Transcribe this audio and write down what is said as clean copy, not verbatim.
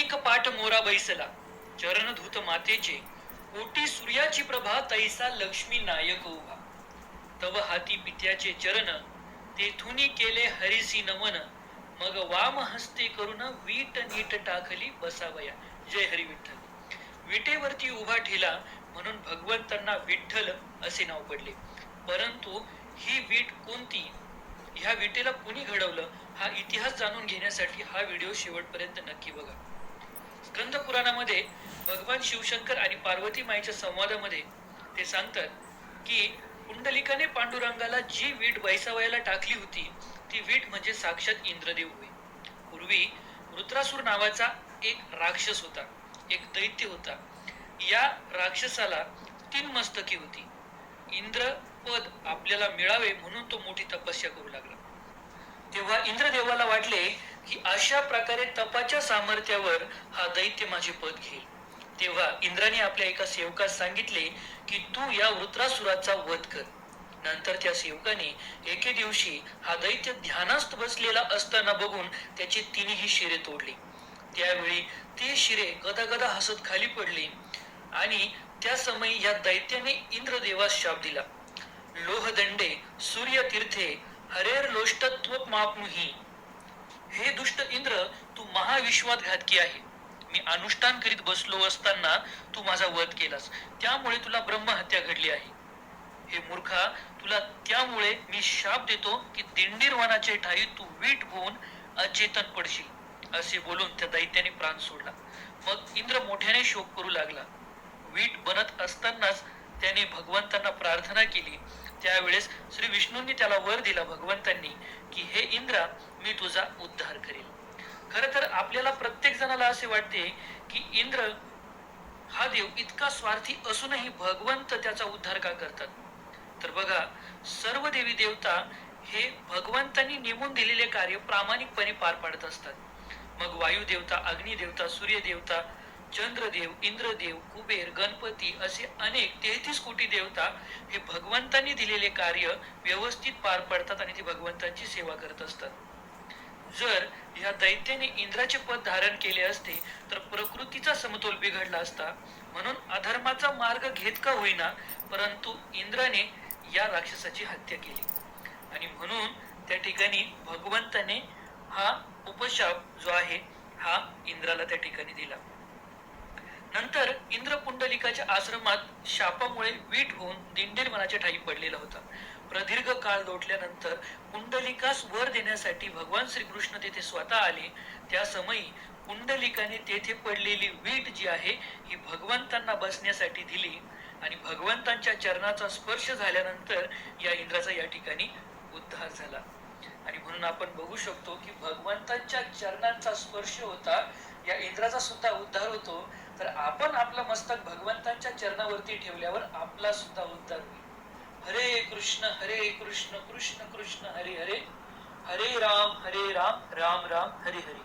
एक पाठ मोरा बैसला चरण धूत मातेचे कोटी सूर्याची प्रभा तैसा लक्ष्मी नायक उभा तव हाती पित्याचे चरण तेथुनी केले हरिसी नमन मग वाम हस्ते करून वीट नीट टाकली बसावया. जय हरी विठ्ठल. विटेवरती उभा ठेला म्हणून भगवंतांना विठ्ठल असे नाव पडले. परंतु ही वीट कोणती, ह्या विटेला कोणी घडवलं, हा इतिहास जाणून घेण्यासाठी हा व्हिडिओ शेवटपर्यंत नक्की बघा. स्कंद पुराणामध्ये भगवान शिवशंकर आणि पार्वती माईच्या संवादामध्ये ते सांगतात की पुंडलिकाने पांडुरंगाला जी वीट बैसावयाला टाकली होती ती वीट म्हणजे साक्षात इंद्रदेव होय. पूर्वी वृत्रासुर नावाचा एक राक्षस होता, एक दैत्य होता. या राक्षसाला 3 मस्तके होती. इंद्र पद आपल्याला मिळावे म्हणून तो मोठी तपस्या करू लागला. तेव्हा इंद्रदेवाला वाटले की अशा प्रकारे तपाच्या सामर्थ्यावर हा दैत्य माझे पद घेईल. तेव्हा इंद्राने आपल्या एका सेवकास सांगितले की तू या वृत्रासुराचा वध कर. नंतर त्या सेवकाने एके दिवशी हा दैत्य ध्यानास्त बसलेला असताना बघून त्याची 3ही शिरे तोडली. त्यावेळी ते शिरे गदागदा हसत खाली पडले आणि त्या समयी या दैत्याने इंद्रदेवास शाप दिला. लोहदंडे सूर्यतीर्थे हरेर लोष्टत्व मापनुही. हे दुष्ट इंद्र, तू महाविश्वासघातकी आहे. मी अनुष्ठान करीत बसलो असताना तू माझा वध केलास, त्यामुळे तुला ब्रह्महत्या घडली आहे. हे मूर्खा, तुला त्यामुळे मी शाप देतो की दिंडीर वनाचे ठाई तू वीट होऊन अचेतन पडशील. असे बोलून त्या दैत्याने प्राण सोडला. मग इंद्र मोठ्याने शोक करू लागला. वीट बनत असतानाच त्याने भगवंतांना प्रार्थना केली. त्यावेळेस श्री विष्णूंनी त्याला वर दिला भगवंतांनी की हे इंद्रा, मी तुझा उद्धार करेल. खर तर आपल्याला प्रत्येक जणाला असे वाटते की इंद्र हा देव इतका स्वार्थी असूनही भगवंत त्याचा उद्धार का करतात. तर बघा, सर्व देवी देवता हे भगवंतांनी नेमून दिलेले कार्य प्रामाणिकपणे पार पाडत असतात. मग वायू देवता, अग्नी देवता, सूर्य देवता, चंद्रदेव, इंद्रदेव, कुबेर, गणपती असे अनेक 33 कोटी देवता हे भगवंतांनी दिलेले कार्य व्यवस्थित पार पाडतात आणि ते भगवंतांची सेवा करत असतात. जर या दैत्याने इंद्राचे पद धारण केले असते तर प्रकृतीचा समतोल बिघडला असता. म्हणून अधर्माचा मार्ग घेत का होईना, परंतु इंद्राने या राक्षसाची हत्या केली आणि म्हणून त्या ठिकाणी भगवंताने हा उपशाप जो आहे हा इंद्राला त्या ठिकाणी दिला. नंतर इंद्र पुंडलिकाच्या आश्रमात शापामुळे वीट होऊन दिंडीर वनाच्या ठाई पडलेला होता. प्रदीर्घ काळ लोटल्यानंतर पुंडलिकास वर देण्यासाठी भगवान श्रीकृष्ण तेथे स्वतः आले. त्या समयी पुंडलिकाने तेथे पडलेली वीट जी आहे ही भगवंतांना बसण्यासाठी दिली आणि भगवंतांच्या चरणाचा स्पर्श झाल्यानंतर या इंद्राचा या ठिकाणी उद्धार झाला. आणि म्हणून आपण बघू शकतो की भगवंतांच्या चरणांचा स्पर्श होता या इंद्राचा सुद्धा उद्धार होतो. तर आपण आपलं मस्तक भगवंतांच्या चरणावरती ठेवल्यावर आपला सुद्धा उद्धार होईल. हरे कृष्ण कृष्ण कृष्ण हरे हरे, हरे राम राम राम हरे हरे.